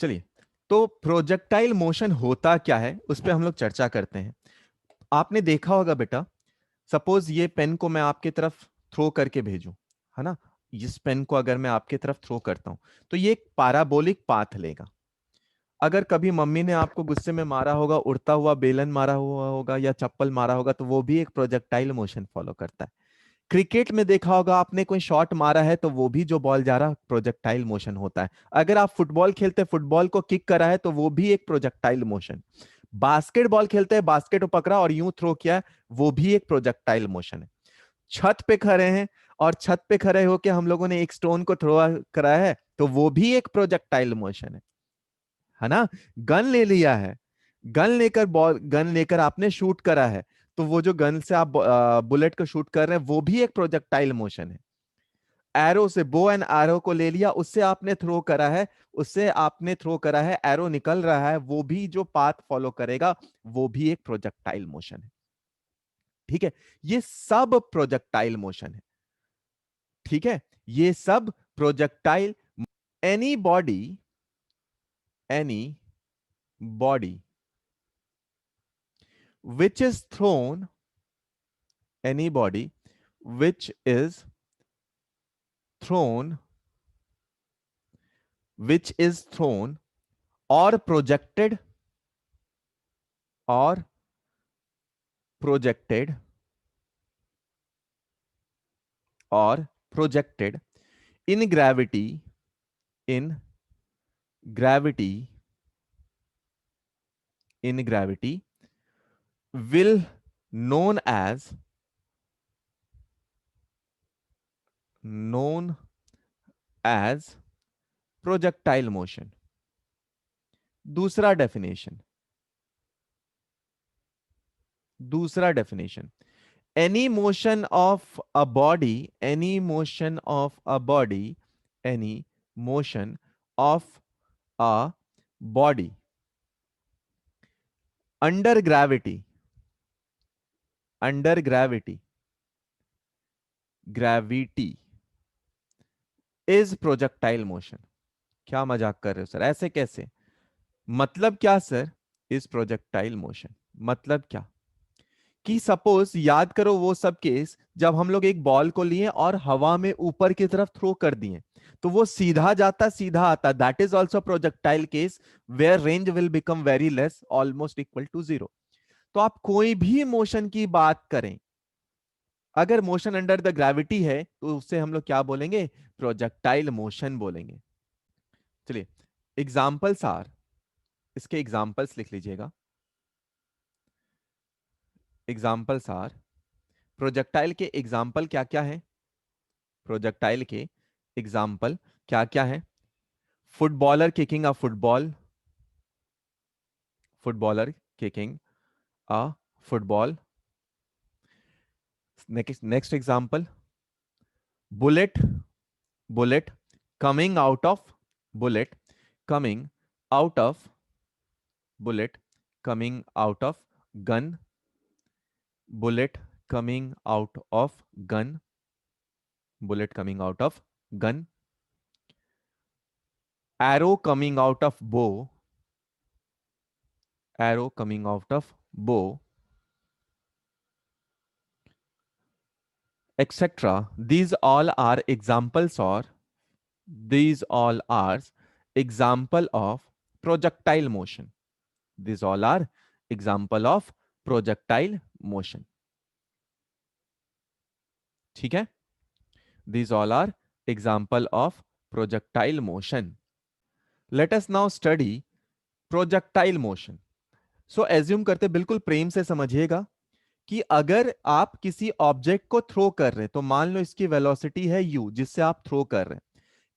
चलिए, तो projectile motion होता क्या है उस पर हम लोग चर्चा करते हैं। आपने देखा होगा बेटा, सपोज ये पेन को मैं आपके तरफ थ्रो करके भेजूं, है ना। इस पेन को अगर मैं आपके तरफ थ्रो करता हूं तो ये एक पैराबोलिक पाथ लेगा। अगर कभी मम्मी ने आपको गुस्से में मारा होगा, उड़ता हुआ बेलन मारा हुआ होगा या चप्पल मारा होगा, तो वो भी एक प्रोजेक्टाइल मोशन फॉलो करता है। क्रिकेट में देखा होगा आपने, कोई शॉट मारा है तो वो भी जो बॉल जा रहा प्रोजेक्टाइल मोशन होता है। अगर आप फुटबॉल खेलते फुटबॉल को किक करा है तो वो भी एक प्रोजेक्टाइल मोशन। बास्केटबॉल खेलते हैं, बास्केट को पकड़ा और यूं थ्रो किया है, वो भी एक प्रोजेक्टाइल मोशन है। छत पे खड़े हैं और छत पे खड़े होकर हम लोगों ने एक स्टोन को थ्रो करा है तो वो भी एक प्रोजेक्टाइल मोशन है ना। गन ले लिया है, गन लेकर बॉल, गन लेकर आपने शूट करा है, तो वो जो गन से आप बुलेट को शूट कर रहे हैं वो भी एक प्रोजेक्टाइल मोशन है। एरो से, बो एंड एरो को ले लिया, उससे आपने थ्रो करा है, उससे आपने थ्रो करा है, एरो निकल रहा है, वो भी जो पाथ फॉलो करेगा वो भी एक प्रोजेक्टाइल मोशन है। ठीक है, ये सब प्रोजेक्टाइल मोशन है। ठीक है, ये सब projectile. Any body, any body which is thrown, any body which is thrown, which is thrown or projected, or projected, or projected in gravity, in gravity, in gravity will known as, known as projectile motion. दूसरा definition, दूसरा definition, any motion of a body, any motion of a body, any motion of a body under gravity, under gravity, gravity is projectile motion. क्या मजाक कर रहे हो sir, ऐसे कैसे? मतलब क्या सर इस प्रोजेक्टाइल मोशन, मतलब क्या कि सपोज याद करो वो सब केस जब हम लोग एक बॉल को लिए और हवा में ऊपर की तरफ थ्रो कर दिए, तो वो सीधा जाता सीधा आता, that is also projectile case where range will become very less, almost equal to zero. तो आप कोई भी मोशन की बात करें, अगर मोशन अंडर द ग्रेविटी है तो उससे हम लोग क्या बोलेंगे? प्रोजेक्टाइल मोशन बोलेंगे। चलिए, एग्जाम्पल्स आर, इसके एग्जाम्पल्स लिख लीजिएगा। एग्जाम्पल्स आर, प्रोजेक्टाइल के एग्जाम्पल क्या क्या है? प्रोजेक्टाइल के एग्जाम्पल क्या क्या है? Footballer kicking a football, footballer kicking a football. Next next example, bullet, bullet coming out of, bullet coming out of, bullet coming out of gun, bullet coming out of gun, bullet coming out of gun. Arrow coming out of बो, arrow coming out of बो, etc. These all are examples, or these all are example of projectile motion. These all are example of projectile motion. ठीक है, these all are example of projectile motion. Let us now study projectile motion. So assume करते बिल्कुल प्रेम से समझिएगा कि अगर आप किसी ऑब्जेक्ट को थ्रो कर रहे हैं, तो मान लो इसकी वेलोसिटी है u जिससे आप थ्रो कर रहे हैं,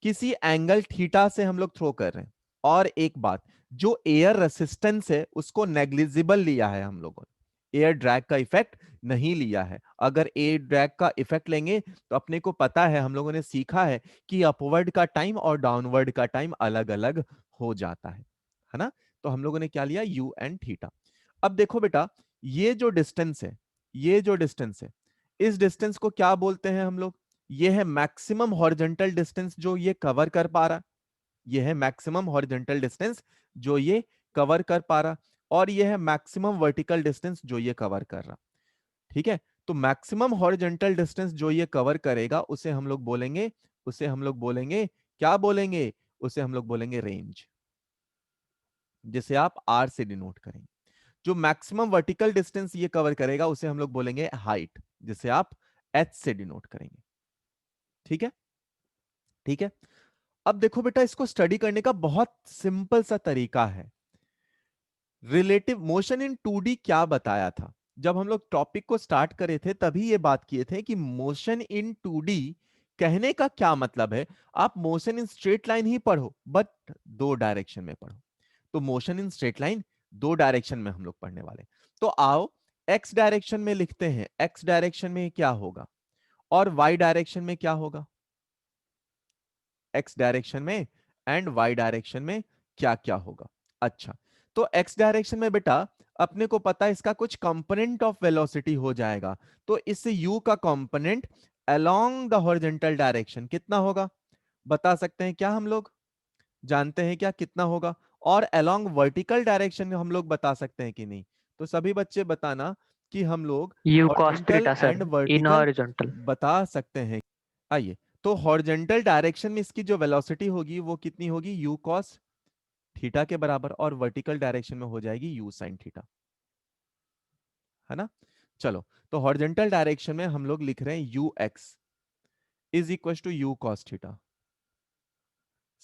किसी एंगल थीटा से हम लोग थ्रो कर रहे हैं। और एक बात, जो एयर रेसिस्टेंस है उसको नेग्लिजिबल लिया है हम लोगों ने, एयर ड्रैग का इफेक्ट नहीं लिया है। अगर एयर ड्रैग का इफेक्ट लेंगे तो अपने को पता है, हम लोगों ने सीखा है कि अपवर्ड का टाइम और डाउनवर्ड का टाइम अलग अलग हो जाता है ना। तो हम लोगों ने क्या लिया? You and theta. अब देखो बेटा, ये जो डिस्टेंस है, ये जो डिस्टेंस है, इस डिस्टेंस को क्या बोलते हैं हम लोग? ये है मैक्सिमम हॉरिजॉन्टल डिस्टेंस जो ये कवर कर पा रहा है। ये है मैक्सिमम हॉरिजॉन्टल डिस्टेंस जो ये कवर कर पा रहा, और ये है मैक्सिमम वर्टिकल डिस्टेंस जो ये कवर कर रहा। ठीक है, तो मैक्सिमम हॉरिजॉन्टल डिस्टेंस जो ये कवर करेगा उसे हम लोग बोलेंगे, उसे हम लोग बोलेंगे, क्या बोलेंगे, उसे हम लोग बोलेंगे रेंज, जिसे आप आर से डिनोट करेंगे। जो मैक्सिमम वर्टिकल डिस्टेंस ये कवर करेगा उसे हम लोग बोलेंगे हाइट, जिसे आप एच से डिनोट करेंगे। ठीक है, ठीक है। अब देखो बेटा, इसको स्टडी करने का बहुत सिंपल सा तरीका है। रिलेटिव मोशन इन 2D क्या बताया था? जब हम लोग टॉपिक को स्टार्ट करे थे तभी ये बात किए थे कि मोशन इन 2D कहने का क्या मतलब है। आप मोशन इन स्ट्रेट लाइन ही पढ़ो, बट दो डायरेक्शन में पढ़ो। तो मोशन इन स्ट्रेट लाइन दो डायरेक्शन में हम लोग पढ़ने वाले। तो आओ एक्स डायरेक्शन में लिखते हैं, एक्स डायरेक्शन में क्या होगा और वाई डायरेक्शन में क्या होगा। एक्स डायरेक्शन में एंड वाई डायरेक्शन में क्या क्या होगा। अच्छा, तो एक्स डायरेक्शन में बेटा अपने को पता है इसका कुछ कंपोनेंट ऑफ वेलोसिटी हो जाएगा। तो इस u का component along the horizontal direction कितना होगा, बता सकते हैं क्या हम लोग, जानते हैं क्या कितना होगा? और अलोंग वर्टिकल डायरेक्शन में हम लोग बता सकते हैं कि नहीं? तो सभी बच्चे बताना कि हम लोग you cos horizontal theta and sir, in vertical horizontal. बता सकते हैं। आइए, तो हॉरिजॉन्टल डायरेक्शन में इसकी जो वेलोसिटी होगी वो कितनी होगी, यू कॉस थीटा के बराबर, और वर्टिकल डायरेक्शन में हो जाएगी यू साइन थीटा, है ना। चलो, तो हॉरिजॉन्टल डायरेक्शन में हम लोग लिख रहे हैं u x is equal to u cos theta.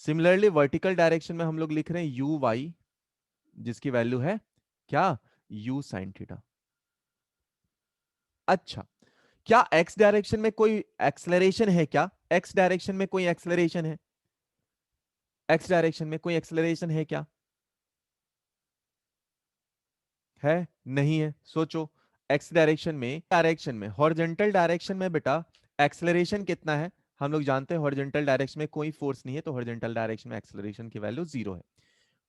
Similarly vertical direction में हम लोग लिख रहे हैं यू वाई, जिसकी वैल्यू है क्या, यू साइन थीटा। अच्छा, क्या एक्स डायरेक्शन में कोई एक्सलरेशन है क्या, एक्स डायरेक्शन में कोई एक्सलरेशन है, एक्स डायरेक्शन में कोई एक्सलरेशन है क्या, है नहीं है? सोचो, एक्स डायरेक्शन में हॉरिजॉन्टल डायरेक्शन में बेटा एक्सलरेशन कितना है? हम लोग जानते हैं हॉरिजॉन्टल डायरेक्शन में कोई फोर्स नहीं है, तो हॉरिजॉन्टल डायरेक्शन में एक्सलरेशन की वैल्यू 0 है।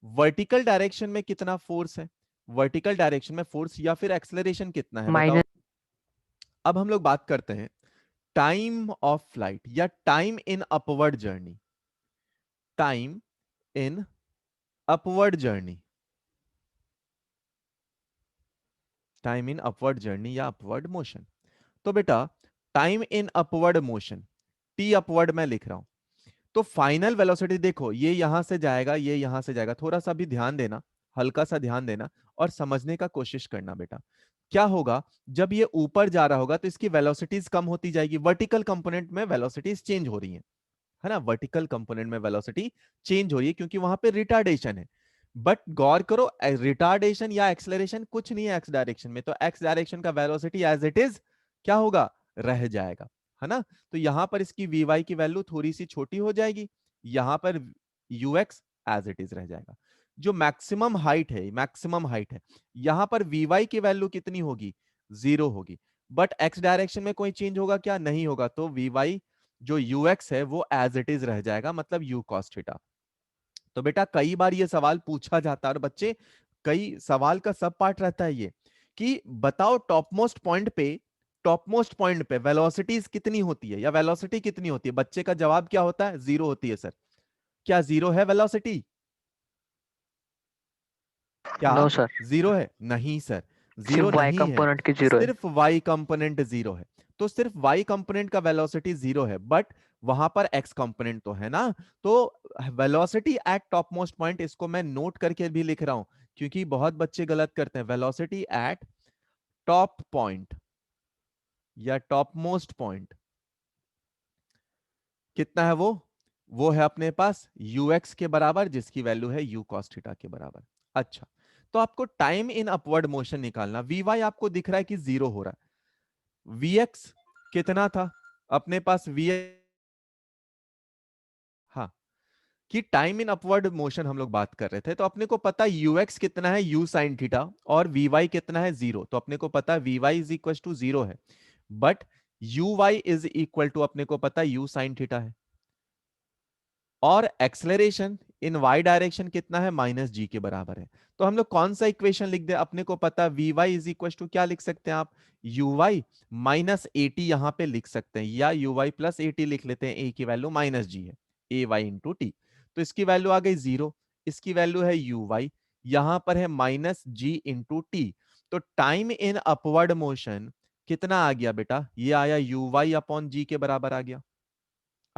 वर्टिकल डायरेक्शन में कितना फोर्स है, वर्टिकल डायरेक्शन में फोर्स या फिर एक्सलरेशन कितना है बताओ। माइनस। अब हम लोग बात करते हैं टाइम ऑफ फ्लाइट या time in upward journey, time in upward journey, time in upward journey या अपवर्ड मोशन। तो बेटा time in upward motion, T upward मैं लिख रहा हूं, तो फाइनल वेलोसिटी देखो ये यहां से जाएगा, ये यहां से जाएगा, थोड़ा सा भी ध्यान देना, हल्का सा ध्यान देना और समझने का कोशिश करना बेटा। क्या होगा, जब ये ऊपर जा रहा होगा तो इसकी वेलोसिटीज कम होती जाएगी, वर्टिकल कंपोनेंट में वेलोसिटीज चेंज हो रही है ना, वर्टिकल कंपोनेंट में वेलोसिटी चेंज हो रही है क्योंकि वहां पे रिटार्डेशन है। बट गौर करो, रिटार्डेशन या एक्सलरेशन कुछ नहीं है एक्स डायरेक्शन में, तो एक्स डायरेक्शन का वेलोसिटी एज इट इज क्या होगा, रह जाएगा, है ना। तो यहां पर इसकी वी वाई की वैल्यू थोड़ी सी छोटी हो जाएगी, यहां पर u x as it is रह जाएगा। जो मैक्सिमम हाइट है, यहां पर वी वाई की वैल्यू कितनी होगी, 0 होगी। बट एक्स डायरेक्शन में कोई चेंज होगा क्या, नहीं होगा, तो वी वाई जो ux है वो एज इट इज रह जाएगा, मतलब u cos थीटा। तो बेटा कई बार ये सवाल पूछा जाता है, और बच्चे कई सवाल का सब पार्ट रहता है ये कि बताओ टॉप मोस्ट पॉइंट पे वेलोसिटीज कितनी होती है या वेलोसिटी कितनी होती है, बच्चे का जवाब क्या होता है, 0 होती है सर। क्या 0 है वेलोसिटी, क्या नो सर, 0 है? नहीं सर, सिर्फ 0 वाई नहीं है, कंपोनेंट की जीरो है। सिर्फ y कंपोनेंट 0 है। तो सिर्फ y कंपोनेंट का वेलोसिटी 0 है, बट वहां पर x कंपोनेंट तो है ना। तो velocity at top most point, इसको मैं नोट करके भी लिख रहा हूं क्योंकि बहुत बच्चे गलत करते हैं। वेलोसिटी एट टॉप पॉइंट या टॉप मोस्ट पॉइंट कितना है, वो है अपने पास ux के बराबर, जिसकी वैल्यू है u cos थीटा के बराबर। अच्छा, तो आपको टाइम इन अपवर्ड मोशन निकालना, vy आपको दिख रहा है कि 0 हो रहा है, vx कितना था अपने पास, वी, हाँ, कि टाइम इन अपवर्ड मोशन हम लोग बात कर रहे थे, तो अपने को पता ux कितना है, u साइन थीटा, और vy कितना है, 0। तो अपने को पता vy इज इक्वल टू 0 है, but uy is equal to अपने को पता u साइन थीटा है, और एक्सलरेशन इन y डायरेक्शन कितना है, माइनस जी के बराबर है। तो हम लोग कौन सा इक्वेशन लिख दे, अपने को पता v y is equal to क्या लिख सकते हैं आप, u y minus a t यहां पे लिख सकते हैं, या u y plus a t लिख लेते हैं, ए की वैल्यू माइनस जी है, ए वाई इंटू टी। तो इसकी वैल्यू आ गई 0, इसकी वैल्यू है यू वाई, यहां पर है माइनस जी इंटू टी। तो टाइम इन अपवर्ड मोशन कितना आ गया बेटा, ये आया यू वाई अपॉन जी के बराबर आ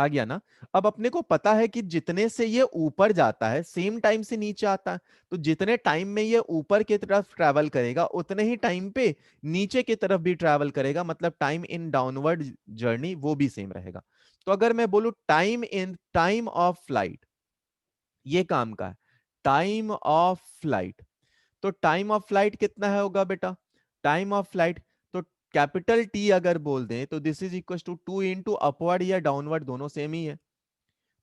गया ना। अब अपने को पता है कि जितने से ये ऊपर जाता है सेम टाइम से नीचे आता है, तो जितने टाइम में ये ऊपर की तरफ ट्रैवल करेगा उतने ही टाइम पे नीचे की तरफ भी ट्रैवल करेगा, मतलब टाइम इन डाउनवर्ड जर्नी वो भी सेम रहेगा। तो अगर मैं बोलूं टाइम ऑफ फ्लाइट, ये काम का है, टाइम ऑफ फ्लाइट, तो टाइम ऑफ फ्लाइट कितना है होगा बेटा, टाइम ऑफ फ्लाइट, तो कैपिटल टी अगर बोल दें तो this is equal to 2 into upward या डाउनवर्ड दोनों सेम ही है।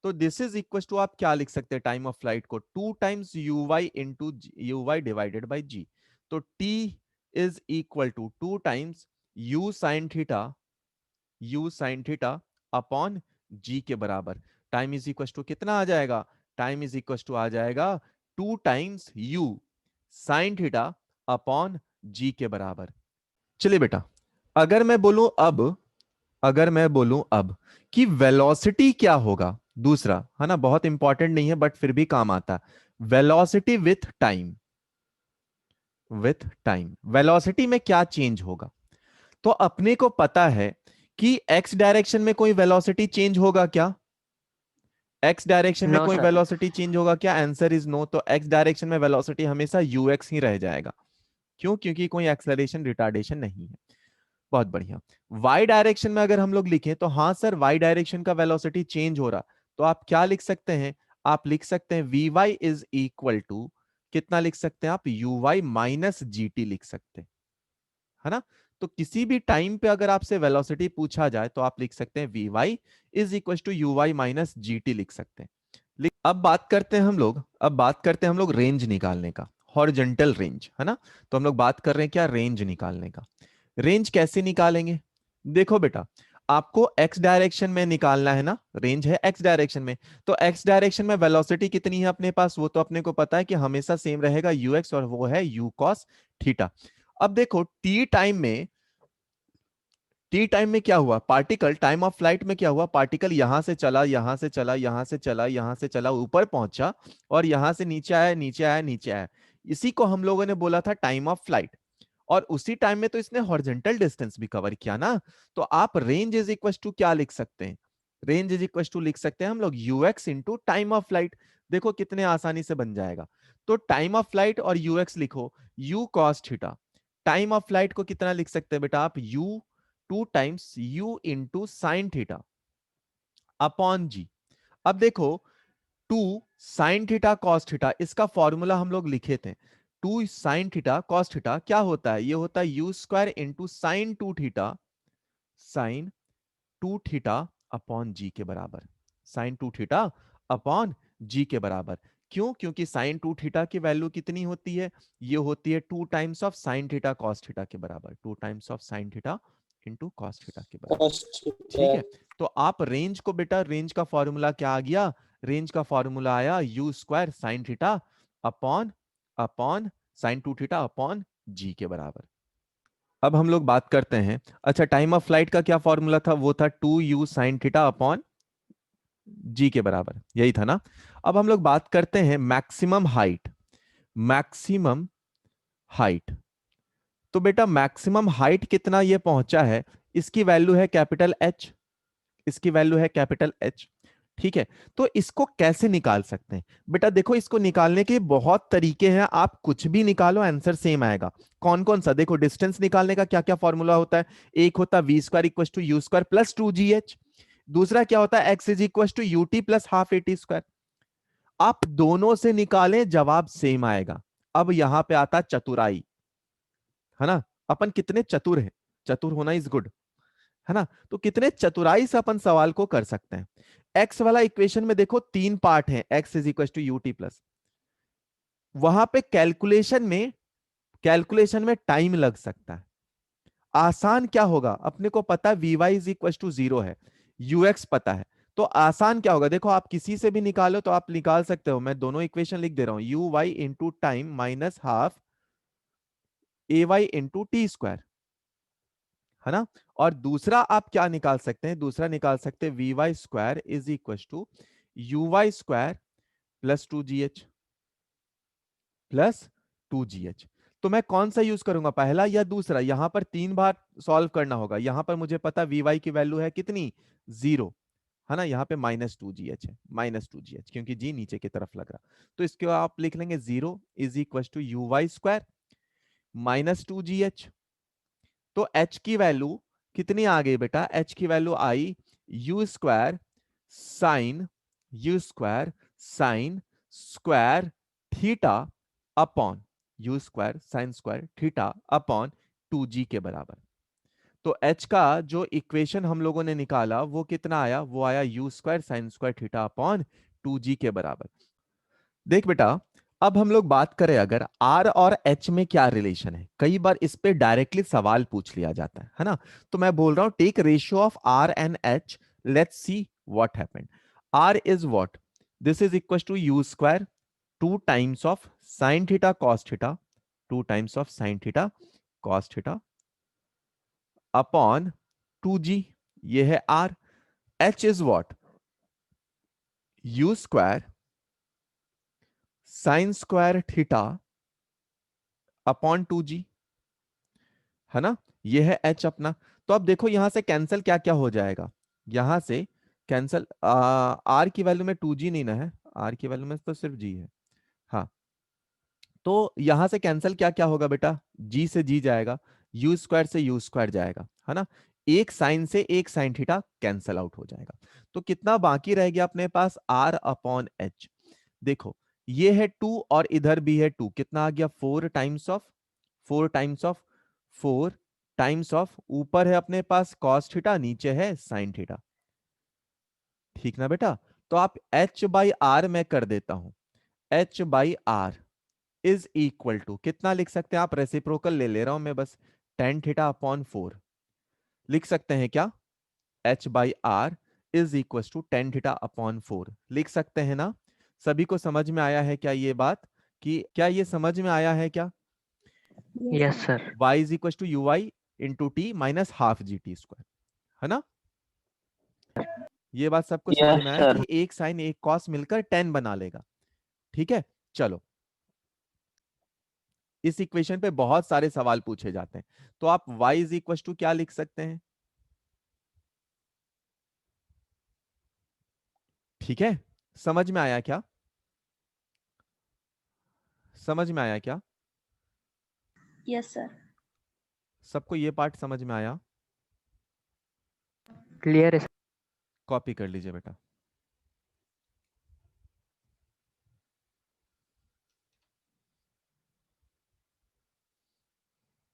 तो दिस इज इक्वल टू, आप क्या लिख सकते हैं टाइम ऑफ फ्लाइट को, 2 times u y into u y divided by g. तो t is equal to 2 times u sine theta upon g के बराबर। टाइम इज इक्वल टू कितना आ जाएगा, टाइम इज इक्वल टू आ जाएगा 2 times u sine theta upon g के बराबर। चलिए बेटा, अगर मैं बोलूं अब अगर मैं बोलूं अब कि वेलोसिटी क्या होगा, दूसरा है ना, बहुत इंपॉर्टेंट नहीं है बट फिर भी काम आता है, वेलोसिटी विथ टाइम वेलोसिटी में क्या चेंज होगा। तो अपने को पता है कि एक्स डायरेक्शन में कोई वेलोसिटी चेंज होगा क्या, एक्स डायरेक्शन में नो कोई सर। वेलोसिटी चेंज होगा क्या, आंसर इज नो। तो एक्स डायरेक्शन में वेलोसिटी हमेशा यूएक्स ही रह जाएगा। क्यों, क्योंकि कोई एक्सेलरेशन रिटार्डेशन नहीं है। बहुत बढ़िया। वाई डायरेक्शन में अगर हम लोग लिखें तो हाँ सर, वाई डायरेक्शन का वेलोसिटी चेंज हो रहा, तो आप क्या लिख सकते हैं, आप लिख सकते हैं v y is equal to, कितना लिख सकते हैं आप, u y minus g t लिख सकते हैं, है ना। तो किसी भी टाइम पे अगर आपसे वेलोसिटी पूछा जाए तो आप लिख सकते हैं v y is equal to u y minus g t लिख सकते हैं। अब बात करते हैं हम लोग रेंज निकालने का, हॉरिजॉन्टल रेंज, है ना। तो हम लोग बात कर रहे हैं क्या, रेंज निकालने का। रेंज कैसे निकालेंगे, देखो बेटा, आपको एक्स डायरेक्शन में निकालना है ना, रेंज है एक्स डायरेक्शन में, तो एक्स डायरेक्शन में वेलोसिटी कितनी है अपने पास, वो तो अपने को पता है कि हमेशा सेम रहेगा यू एक्स, और वो है यू कॉस थीटा। अब देखो टी टाइम में क्या हुआ, पार्टिकल टाइम ऑफ फ्लाइट में क्या हुआ, पार्टिकल यहां से चला, यहां से चला, यहां से चला, यहां से चला, ऊपर पहुंचा, और यहां से नीचे आया, नीचे आया, नीचे आया। इसी को हम लोगों ने बोला था टाइम ऑफ फ्लाइट। और उसी टाइम में तो इसने हॉरिजॉन्टल डिस्टेंस भी कवर किया ना। तो आप रेंज इज इक्वल टू क्या लिख सकते हैं, रेंज इज इक्वल टू लिख सकते हैं हम लोग u x into time of flight. देखो कितने आसानी से बन जाएगा। तो टाइम ऑफ फ्लाइट और यूएक्स लिखो, u cos theta. Time of flight को कितना लिख सकते हैं बेटा आप, u 2 times u into sine theta upon g. अब देखो, 2 sin थीटा कॉस थीटा, इसका फॉर्मूला हम लोग लिखे थे, 2 sin थीटा कॉस थीटा क्या होता है, ये होता है u square into sine 2 theta upon g के बराबर, साइन 2 थीटा अपॉन जी के बराबर। क्यों, क्योंकि साइन 2 थीटा की वैल्यू कितनी होती है, ये होती है 2 times of sine theta cos theta के बराबर, 2 times of sine theta into cos theta के बराबर। ठीक है। तो आप रेंज को बेटा, रेंज का फॉर्मूला क्या आ गया, रेंज का फॉर्मूला आया u square sine theta upon upon sine 2 theta upon g के बराबर। अब हम लोग बात करते हैं, अच्छा टाइम ऑफ फ्लाइट का क्या फॉर्मूला था, वो था 2u sin theta upon g के बराबर, यही था ना। अब हम लोग बात करते हैं मैक्सिमम हाइट। तो बेटा मैक्सिमम हाइट कितना ये पहुंचा है, इसकी वैल्यू है कैपिटल एच, इसकी वैल्यू है कैपिटल एच। ठीक है। तो इसको कैसे निकाल सकते हैं बेटा, देखो इसको निकालने के बहुत तरीके हैं, आप कुछ भी निकालो आंसर सेम आएगा। कौन कौन सा, देखो डिस्टेंस निकालने का क्या क्या फॉर्मूला होता है, एक होता है v square equal to u square plus 2gh, दूसरा क्या होता है x is equal to u t plus half a t square. आप दोनों से निकालें जवाब सेम आएगा। अब यहां पे आता चतुराई, है ना, अपन कितने चतुर हैं, चतुर होना इज गुड, है ना। तो कितने चतुराई से अपन सवाल को कर सकते हैं। एक्स वाला इक्वेशन में देखो 3 पार्ट है, x is equal to u t plus, वहां पे कैलकुलेशन में टाइम लग सकता है। आसान क्या होगा, अपने को पता है v y is equal to 0 है, यूएक्स पता है, तो आसान क्या होगा, देखो आप किसी से भी निकालो तो आप निकाल सकते हो, मैं दोनों इक्वेशन लिख दे रहा हूं, u y into time minus half a y into t square, है ना। और दूसरा आप क्या निकाल सकते हैं, दूसरा निकाल सकते हैं v y square is equal to u y square plus 2GH plus 2GH। तो मैं कौन सा यूज करूंगा, पहला या दूसरा? यहां पर 3 बार सॉल्व करना होगा। यहां पर मुझे पता Vy की वैल्यू है कितनी, 0, है ना। यहाँ पे -2GH है, -2GH, क्योंकि जी नीचे की तरफ लग रहा। तो इसके आप लिख लेंगे 0 is equal to UY² -2GH। तो H की वैल्यू कितनी आ गई बेटा, H की वैल्यू आई U² sine U² sine square theta upon U² sine square theta upon 2G के बराबर। तो H का जो इक्वेशन हम लोगों ने निकाला वो कितना आया, वो आया U² sine square theta upon 2G के बराबर। देख बेटा, अब हम लोग बात करें अगर R और H में क्या रिलेशन है, कई बार इस पे डायरेक्टली सवाल पूछ लिया जाता है ना। तो मैं बोल रहा हूं take ratio of R and H, let's see what happened. R is what, this is equal to U², 2 times of sine theta cos theta, 2 times of sine theta cos theta upon 2G, ये है R। H is what, U² sine square theta upon 2G, है ना। ये है H अपना। तो अब देखो यहां से कैंसिल क्या क्या हो जाएगा, यहां से कैंसिल, R की वैल्यू में 2G नहीं ना है, R की वैल्यू में तो सिर्फ G है। हाँ, तो यहां से कैंसिल क्या क्या होगा बेटा, G से G जाएगा, U² से U² जाएगा, है ना। एक साइन से एक साइन थीटा कैंसिल आउट हो जाएगा। तो कितना बाकी रह गया अपने पास, R अपॉन H। देखो ये है 2 और इधर भी है 2, कितना आ गया, 4 times of 4 times of 4 times of, ऊपर है अपने पास कॉस थीटा, नीचे है साइन थीटा, ठीक ना बेटा। तो आप H/R में कर देता हूं, H/R इज इक्वल टू कितना लिख सकते हैं आप, रेसिप्रोकल ले रहा हूं मैं बस, tan थीटा अपॉन 4 लिख सकते हैं क्या, H/R is equal to tan theta upon 4 लिख सकते हैं ना। सभी को समझ में आया है क्या ये बात, कि क्या ये समझ में आया है क्या? Yes sir. y is equal to UI into t minus half GT², है ना। ये बात सबको समझ यस में आया सर। कि एक साइन एक कॉस मिलकर 10 बना लेगा, ठीक है। चलो, इस इक्वेशन पे बहुत सारे सवाल पूछे जाते हैं। तो आप y इज इक्वल टू क्या लिख सकते हैं, ठीक है। समझ में आया क्या, समझ में आया क्या, यस सर। सबको ये पार्ट समझ में आया? क्लियर है। कॉपी कर लीजिए बेटा।